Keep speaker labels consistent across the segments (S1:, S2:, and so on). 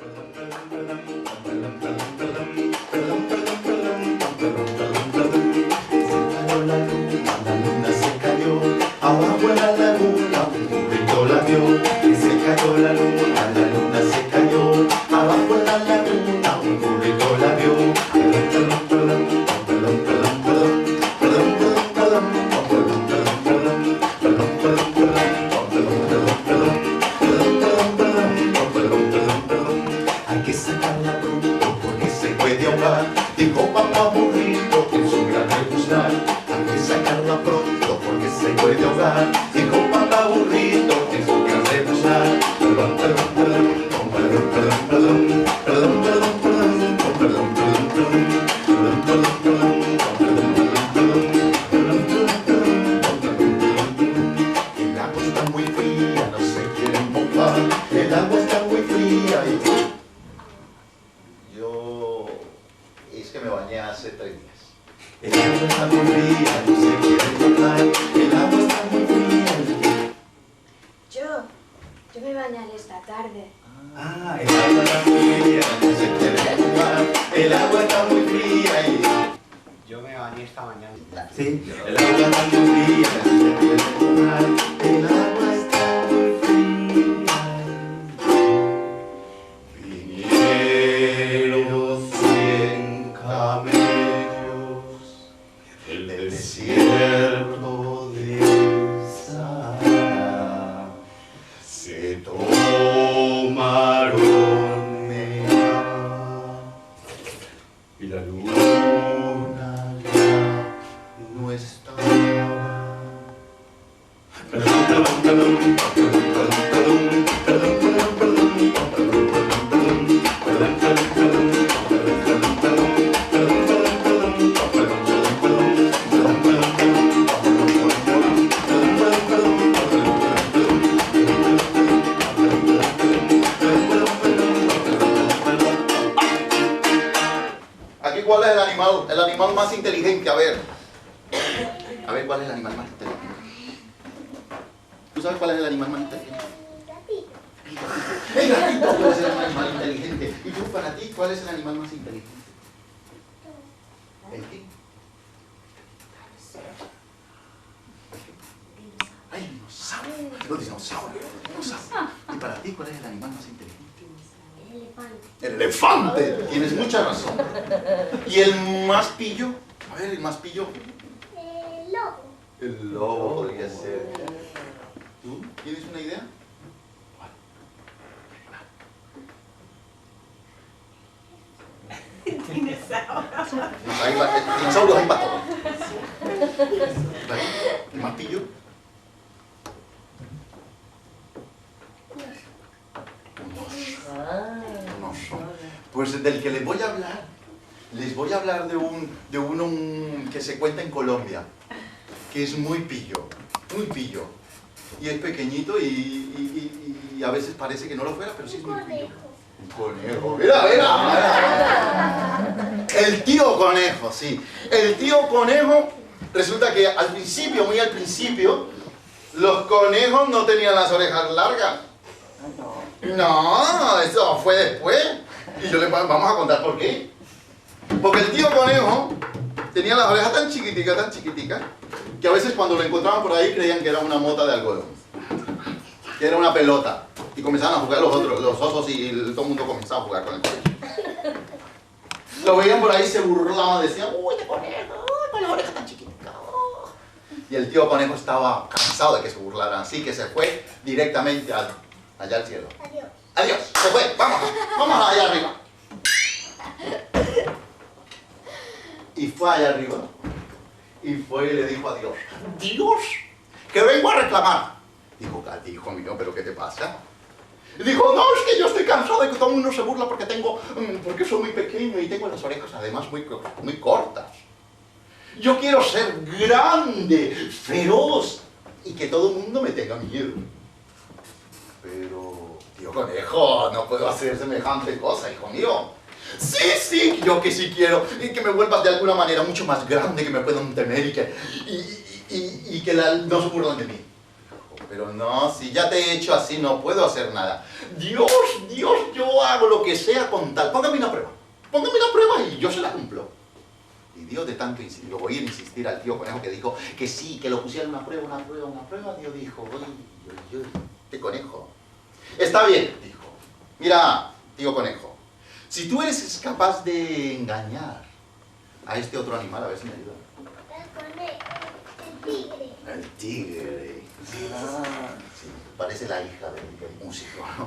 S1: La luna se cayó, abajo en la laguna un burrito la vio. Que se cayó la luna se cayó, abajo en la laguna un burrito la vio. Hay que sacarla pronto porque se puede ahogar, dijo papá burrito en su gran rebuznar. Hay que sacarla pronto porque se puede ahogar, dijo papá burrito en su gran rebuznar. El agua está muy fría, no se quieren mojar. El agua está muy fría y... Es que me bañé hace 3 días. El agua está muy fría, no se quiere mojar. El agua está muy fría.
S2: Yo me bañaré esta tarde.
S1: El agua está muy fría, no se quiere mojar. El agua está muy fría y...
S3: Yo me bañé esta mañana.
S1: Sí, el agua está muy fría, no se quiere mojar. El agua está muy fría. Vinieron 100 camellos del desierto de Sahara. Se tomaron mea y la luna ya no estaba. Aquí, ¿cuál es el animal más inteligente? A ver, ¿cuál es el animal más inteligente? ¿Tú sabes cuál es el animal más inteligente? El gatito, ¿cuál es el animal inteligente? ¿Y tú, para ti, cuál es el animal más inteligente? ¿El qué? ¡Ay, dinosaurio! Los dinosaurios. ¿Y para ti, cuál es el animal más inteligente?
S2: El elefante.
S1: ¡El elefante! Tienes mucha razón. ¿Y el más pillo? A ver, el más pillo.
S2: El lobo.
S1: El lobo podría ser. ¿Tú tienes una idea? Ahí va, el dinosaurio ahí va todo. ¿El más pillo? Un oso. Pues del que les voy a hablar de uno que se cuenta en Colombia, que es muy pillo. Y es pequeñito y a veces parece que no lo fuera, pero sí es muy pillo. Un conejo. Mira. El tío conejo, sí. El tío conejo, resulta que al principio, muy al principio, los conejos no tenían las orejas largas. No, eso fue después. Y vamos a contar por qué. Porque el tío conejo tenía las orejas tan chiquiticas, que a veces cuando lo encontraban por ahí creían que era una mota de algodón, que era una pelota, y comenzaban a jugar los osos, y todo el mundo comenzaba a jugar con el conejo. Lo veían por ahí, se burlaban, decían, uy, qué conejo, con las orejas tan chiquiticas. Y el tío conejo estaba cansado de que se burlaran, así que se fue directamente allá al cielo. Adiós, se fue, vamos allá arriba. Y fue allá arriba, y fue y le dijo a Dios, Dios, que vengo a reclamar. Dijo, hijo mío, ¿pero qué te pasa? Y dijo, no, es que yo estoy cansado de que todo el mundo se burla porque soy muy pequeño y tengo las orejas además muy cortas. Yo quiero ser grande, feroz, y que todo el mundo me tenga miedo. Pero, tío conejo, no puedo hacer semejante cosa, hijo mío. Sí, yo que sí quiero, y que me vuelvas de alguna manera mucho más grande, que me puedan temer y que no se burlan de mí. pero no, si ya te he hecho así no puedo hacer nada. Dios, yo hago lo que sea con tal. Póngame una prueba y yo se la cumplo. Y Dios de tanto oír insistir al tío conejo que dijo que sí, que lo pusiera una prueba, Dios dijo, oye, este conejo. Está bien, dijo. Mira, tío conejo, si tú eres capaz de engañar a este otro animal, a ver si me ayuda.
S2: El conejo, el tigre.
S1: El tigre. Ah, sí, parece la hija del músico, ¿no?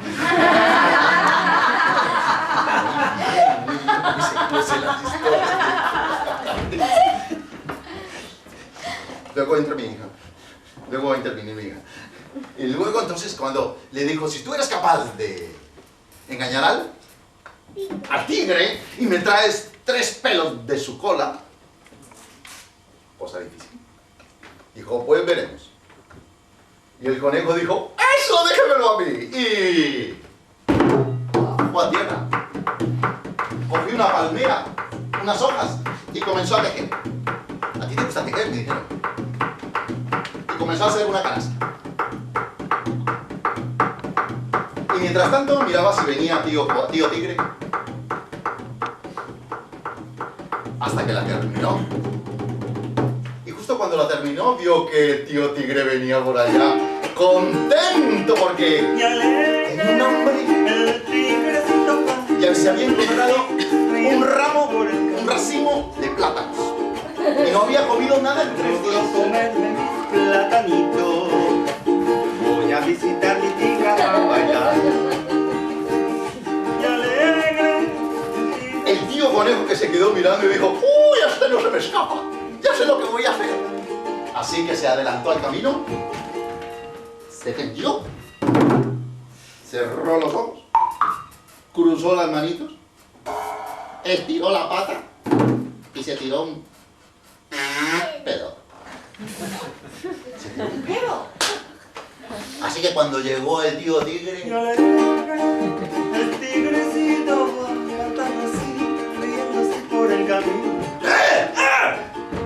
S1: Muy se las historias. Luego entra mi hija. Luego va a intervenir mi hija. Y luego entonces cuando le dijo, si tú eres capaz de engañar al tigre y me traes 3 pelos de su cola, cosa difícil. Dijo, pues veremos. Y el conejo dijo, ¡eso déjamelo a mí! Y fue a tierra. Cogió una palmera, unas hojas y comenzó a tejer. ¿A ti te gusta tejer? Me dijeron. Y comenzó a hacer una canasta. Y mientras tanto miraba si venía tío tigre. Hasta que la terminó. Y justo cuando la terminó vio que el tío tigre venía por allá contento porque tenía un hambre. Ya se había encontrado un racimo de plátanos. Y no había comido nada en 3 días.
S3: Comerme mis platanitos. Voy a visitar mi tigre a bailar. Y alegre.
S1: El tío conejo que se quedó mirando y dijo, ¡uy, este no se me escapa! ¡Ya sé lo que voy a hacer! Así que se adelantó al camino, se tendió, cerró los ojos, cruzó las manitos, estiró la pata y se tiró un pedo. Se tiró un pedo. Así que cuando llegó el tío tigre,
S3: Y alegre. El tigrecito va cantando así, riéndose por el camino.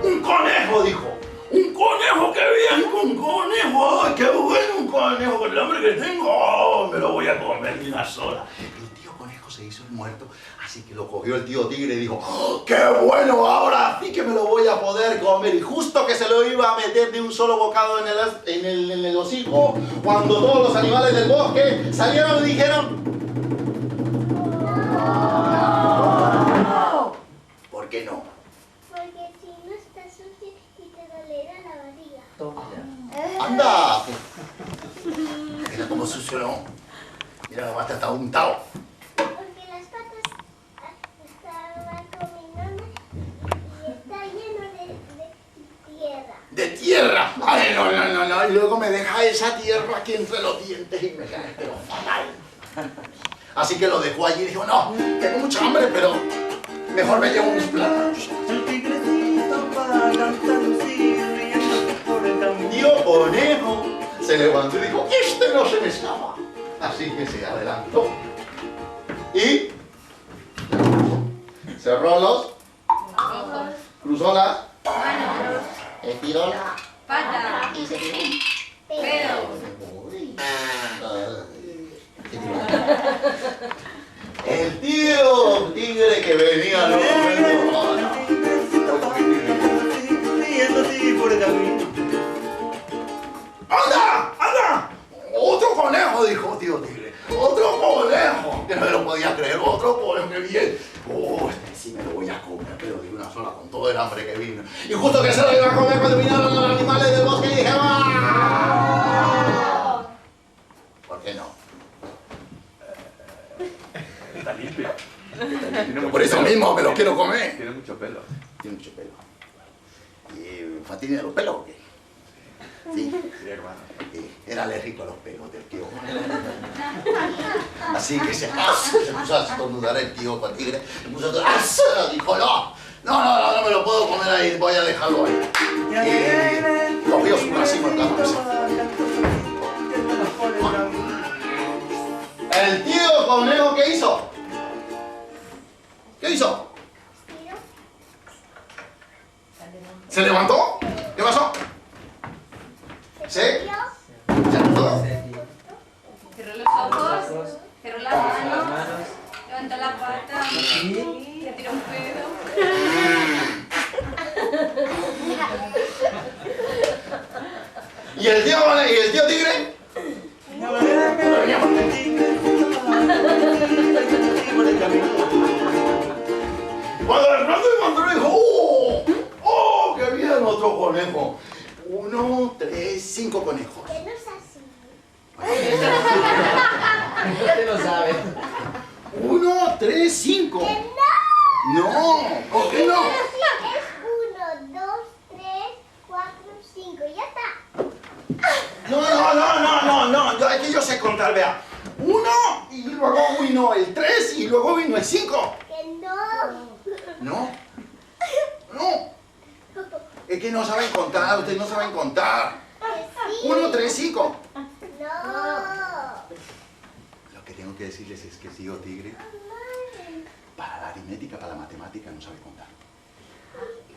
S1: ¡Un conejo! Dijo. ¡Un conejo! ¡Qué bien! ¡Un conejo! ¡Ay, qué bueno! ¡Un conejo con el hambre que tengo! ¡Oh, me lo voy a comer de una sola! El tío conejo se hizo el muerto, así que lo cogió el tío tigre y dijo, ¡oh, qué bueno! Ahora sí que me lo voy a poder comer. Y justo que se lo iba a meter de un solo bocado en el hocico, cuando todos los animales del bosque salieron y dijeron, ¿por qué no?
S2: Porque si no estás sucio y te dolerá la barriga.
S1: ¡Anda! Mira cómo sucio, ¿no? Mira, nomás está untado.
S2: Porque las patas estaban combinando y está lleno de tierra.
S1: ¡De tierra! ¡Ay, no! Y luego me deja esa tierra aquí entre los dientes y me cae, pero fatal. Así que lo dejó allí y dijo, no, tengo mucha hambre, pero mejor me llevo unos plátanos.
S3: El tigrecito va cantando así, riéndose por el camino.
S1: Tío conejo se levantó y dijo, este no se me escapa. Así que se adelantó. Y cerró los, cruzó las, estiró la
S4: Pata.
S1: y se tiró.
S4: Pero.
S1: Uy. El tío tigre que venía al momento. ¡Anda! ¡Otro conejo! Dijo tío tigre. ¡Otro conejo! Que no me lo podía creer. ¡Otro conejo! ¡Qué bien! Este sí me lo voy a comer, pero de una sola con todo el hambre que vino. Y justo que se lo iba a comer cuando vinieron los animales del bosque y dije, ¡ah! ¿Por qué no?
S5: Está limpio.
S1: Por eso mismo me lo quiero comer.
S5: Tiene mucho pelo.
S1: Tiene mucho pelo. ¿Y Fatín de los pelos o qué? Sí.
S5: Sí, hermano.
S1: Era alérgico a los pelos del tío. Así que se puso a estornudar el tío con tigre. Se puso a dijo, no me lo puedo comer ahí, voy a dejarlo ahí. Y cogió su racimo de plátanos. El tío conejo, ¿qué hizo? ¿Qué hizo? ¿Se levantó? ¿Qué pasó?
S2: Se
S1: ¿Se tío.
S4: Cierra los ojos. Cierra las manos. Levanta la pata. Se tira un pedo.
S1: ¿Y el tío tigre? Cuando de pronto encontró dijo, ¡oh! ¡Qué bien! Otro conejo. 1, 3, 5 conejos.
S2: Que no es así.
S3: Usted lo sabe.
S1: 1, 3, 5.
S2: Que no.
S1: No, ¿por qué no?
S2: Es 1, 2, 3, 4, 5. Ya está.
S1: No, es que yo sé contar, vea. 1 y luego vino el 3 y luego vino el 5.
S2: Que no.
S1: No. Es que no saben contar, ustedes no saben contar.
S2: Que sí.
S1: 1, 3, 5.
S2: No.
S1: Lo que tengo que decirles es que el tío tigre, para la aritmética, para la matemática, no sabe contar.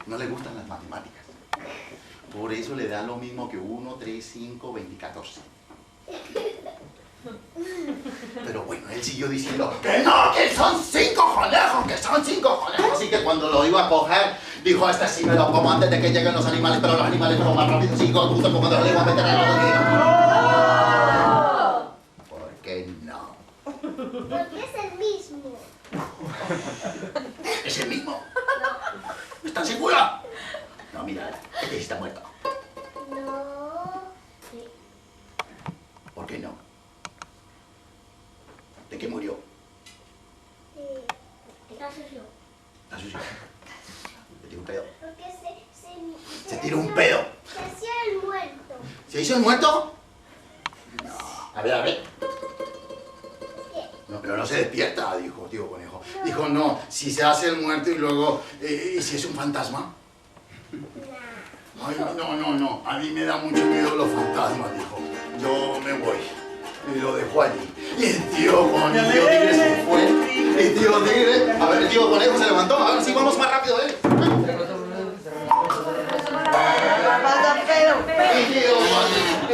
S1: No le gustan las matemáticas. Por eso le da lo mismo que 1, 3, 5, 20, 14. Pero bueno, él siguió diciendo que no, que son 5 conejos, que son 5 conejos. Así que cuando lo iba a coger, dijo, este sí me lo como antes de que lleguen los animales, pero los animales fueron más rápidos. Y digo, justo como lo iba a meter en la boquilla. ¿Por qué no?
S2: Porque es el mismo.
S1: ¿Es el mismo? ¿Estás segura? No, mira, este sí está muerto.
S2: No.
S1: ¿Por qué no? ¿De qué murió?
S2: Está sucio.
S1: ¿Está sucio? ¿Se tiró un pedo?
S2: Porque
S1: ¿Se tiró un pedo?
S2: Se hacía el muerto.
S1: ¿Se hizo el muerto? No. A ver.
S2: ¿Qué?
S1: No, pero no se despierta, dijo tío conejo. Dijo, no, si se hace el muerto y luego... ¿y si es un fantasma? Ay, no. A mí me da mucho miedo los fantasmas, dijo. Yo me voy. Y lo dejó allí. Y el tío tigre se fue. El tío tigre... A ver, el tío conejo se levantó. A ver si vamos más rápido, ¿eh?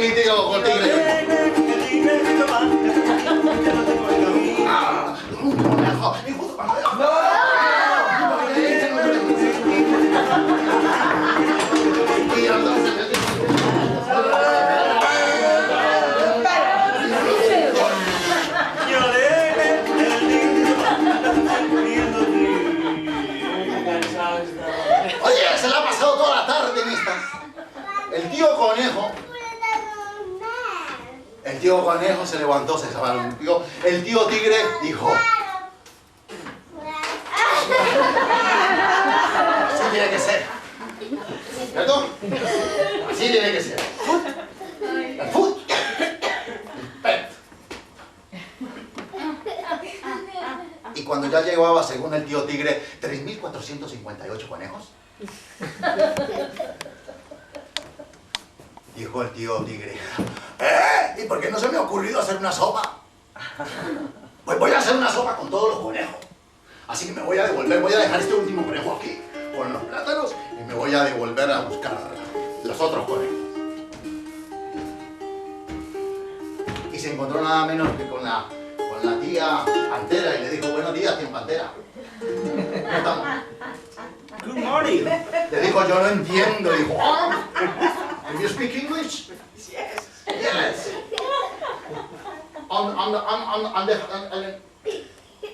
S1: Y tío tigre... Un conejo. Y justo cuando... Y entonces... Oye, se la ha pasado toda la tarde en estas. El tío conejo... El tío conejo se levantó, se sabalumpió. El tío tigre dijo... Así tiene que ser. ¿Cierto? Así tiene que ser. El foot. Y cuando ya llevaba, según el tío tigre, 3.458 conejos, dijo el tío tigre, ¿y por qué no se me ha ocurrido hacer una sopa? Pues voy a hacer una sopa con todos los conejos. Así que me voy a devolver, voy a dejar este último conejo aquí, con los plátanos, y me voy a devolver a buscar los otros conejos. Y se encontró nada menos que con la tía Pantera y le dijo, buenos días, tía Pantera. ¿Cómo estamos?
S3: Good morning.
S1: Le dijo, yo no entiendo. Dijo, do you speak English? Yes.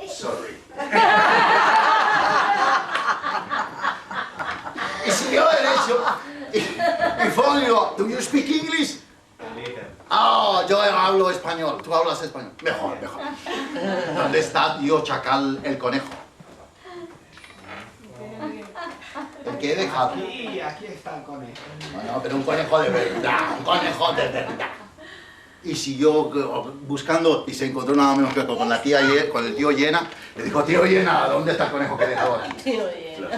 S1: Sorry. Y siguió derecho. Y fue y dijo, do you speak English? Yo hablo español. ¿Tú hablas español? Mejor. ¿Dónde está, tío Chacal, el conejo? ¿El que he dejado?
S6: Aquí está el conejo.
S1: Bueno, pero un conejo de verdad, Y siguió buscando y se encontró nada menos que con la tía con el tío Llena. Le dijo, tío Llena, ¿dónde está el conejo que he dejado aquí?
S7: Tío Llena.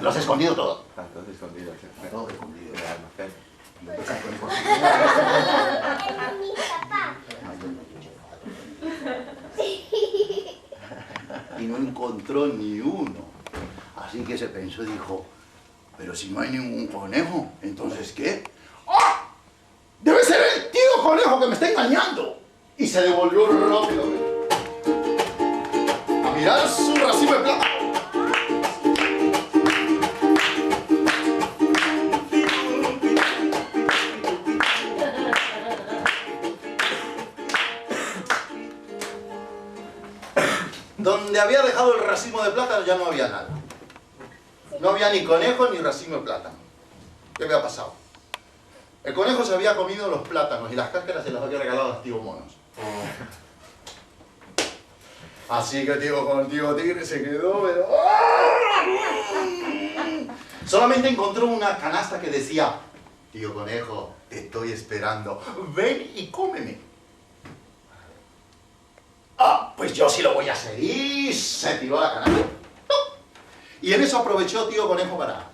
S1: ¿Lo has escondido todo?
S5: Está todo escondido.
S1: Todo escondido.
S5: En el almacén.
S1: ¿Dónde está el conejo?
S2: En mi papá.
S1: Y no encontró ni uno. Así que se pensó y dijo, pero si no hay ningún conejo, ¿entonces qué? ¡Ah! ¡Debe ser él! que me está engañando. Y se devolvió rápido a mirar su racimo de plátano. Donde había dejado el racimo de plátano ya no había nada. No había ni conejo ni racimo de plátano. ¿Qué había pasado? El conejo se había comido los plátanos y las cáscaras se las había regalado a tío Monos. Así que tío Tigre se quedó, pero... solamente encontró una canasta que decía: tío Conejo, te estoy esperando, ven y cómeme. Ah, pues yo sí lo voy a hacer. Y se tiró a la canasta. Y en eso aprovechó tío Conejo para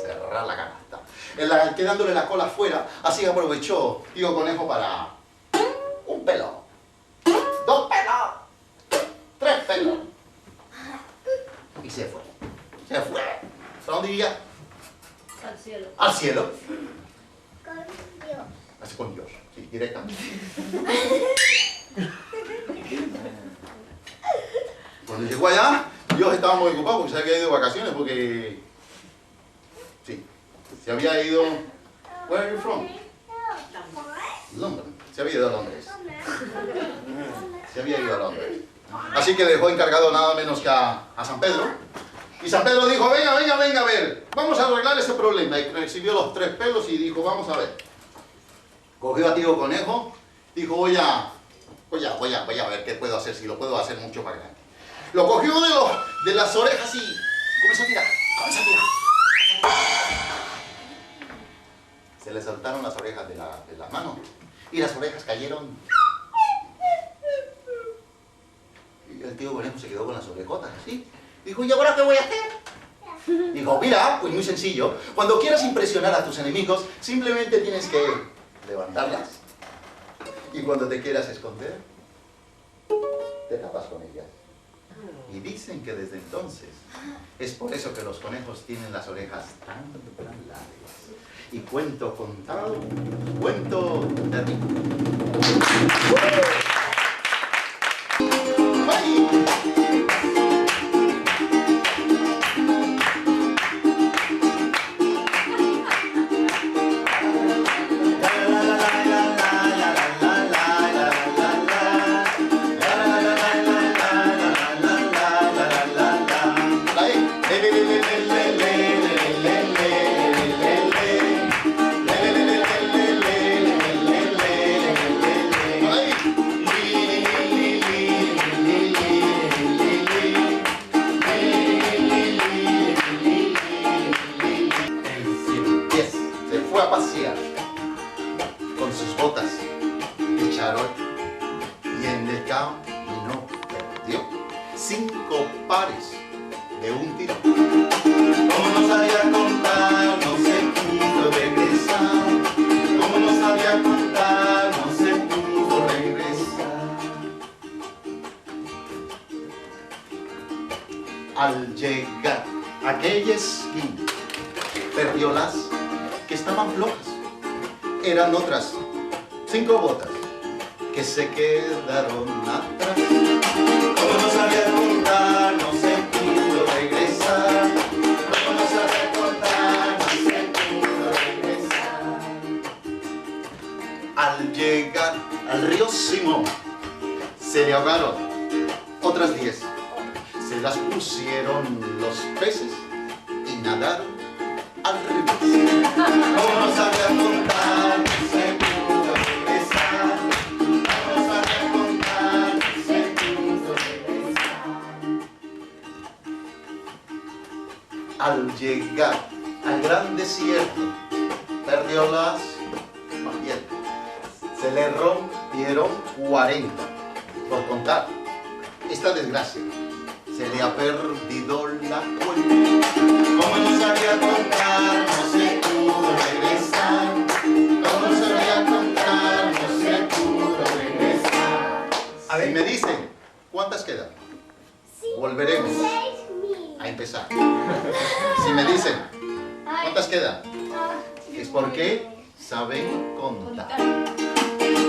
S1: cerrar la canasta. Quedándole la cola afuera, así aprovechó tío Conejo para... un pelo, 2 pelos, 3 pelos. Y se fue. Se fue. ¿A dónde iría?
S4: Al cielo.
S1: Al cielo.
S2: Con Dios.
S1: Así con Dios. Sí, directamente. Cuando llegó allá, Dios estaba muy ocupado porque se había ido de vacaciones, porque... sí, se había ido... Where are you from? London. Se había ido a Londres. Se había ido a Londres. Así que dejó encargado nada menos que a San Pedro. Y San Pedro dijo: venga, a ver, vamos a arreglar ese problema. Y recibió los 3 pelos y dijo: vamos a ver. Cogió a tío Conejo, dijo: voy a ver qué puedo hacer, si lo puedo hacer mucho más grande. Lo cogió de las orejas y comenzó a tirar. Se le saltaron las orejas de las manos y las orejas cayeron. Y el tío Conejo se quedó con las orejotas así. Dijo: ¿y ahora qué voy a hacer? Dijo: mira, pues muy sencillo. Cuando quieras impresionar a tus enemigos, simplemente tienes que levantarlas. Y cuando te quieras esconder, te tapas con ellas. Y dicen que desde entonces es por eso que los conejos tienen las orejas tan largas. Y cuento contado, cuento terrible. A pasear con sus botas de charol y en el camino perdió 5 pares de un tirón. Como no sabía contar, no se pudo regresar. Como no sabía contar, no se pudo regresar. Al llegar a aquella esquina, perdió las que estaban flojas. Eran otras 5 botas que se quedaron atrás. Como no sabía contar, no se pudo regresar. Como no sabía contar, no se pudo regresar. Al llegar al río Simón, se le ahogaron otras 10. Se las pusieron los peces y nadaron al revés. Como no sabía contar, no se pudo regresar. Como no sabía contar, no se pudo regresar. Al llegar al gran desierto, perdió las maletas. Se le rompieron 40. Por contar esta desgracia, se le ha perdido la cuenta. Como no sabía contar, no se pudo regresar. Como no sabía contar, no se pudo regresar. A ver, me dicen, ¿cuántas quedan? Volveremos
S2: 6.000.
S1: a empezar. Si me dicen, ¿cuántas quedan? Es porque saben contar.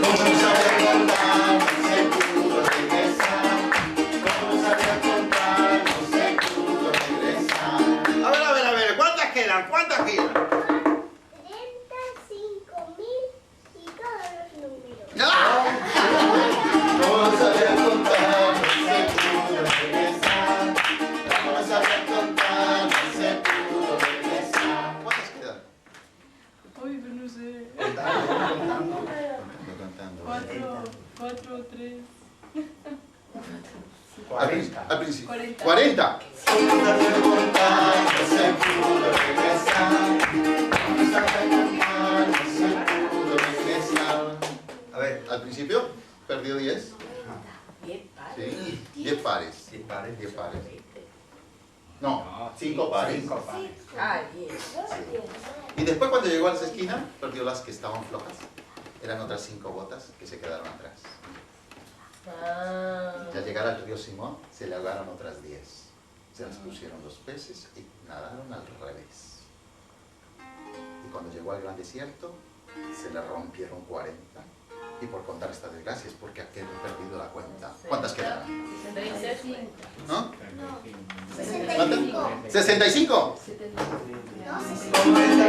S1: Como no sabía contar, no se pudo regresar. Como no sabía contar, no se pudo regresar.
S3: A ver, ¿cuántas quedan? ¿Cuántas quedan?
S2: 35.000 y todos los números.
S1: ¡Ah! Como no sabía contar, no se pudo regresar. Como no sabía contar, no se pudo regresar. ¿Cuántas quedan?
S4: Uy, pero no sé.
S1: Contando.
S4: 4, 3.
S1: Al principio.
S4: 40.
S1: 40. Como no sabía contar, no se pudo regresar. Como no sabía contar, no se pudo regresar.
S3: A ver,
S1: Al principio perdió 10. Sí, 10 pares.
S3: 10 pares.
S1: 10 pares. No, 5 pares.
S6: 5 pares.
S7: Ah, 10.
S1: Y después cuando llegó a las esquinas, perdió las que estaban flojas. Eran otras 5 botas que se quedaron atrás. Y al llegar al río Simón, se le ahogaron otras 10. Se las pusieron los peces y nadaron al revés. Y cuando llegó al gran desierto, se le rompieron 40. Y por contar esta desgracia es porque aquel ha perdido la cuenta. ¿Cuántas quedaron?
S4: 65.
S1: ¿No?
S2: 65.
S1: ¿65?
S2: No,
S3: Como esta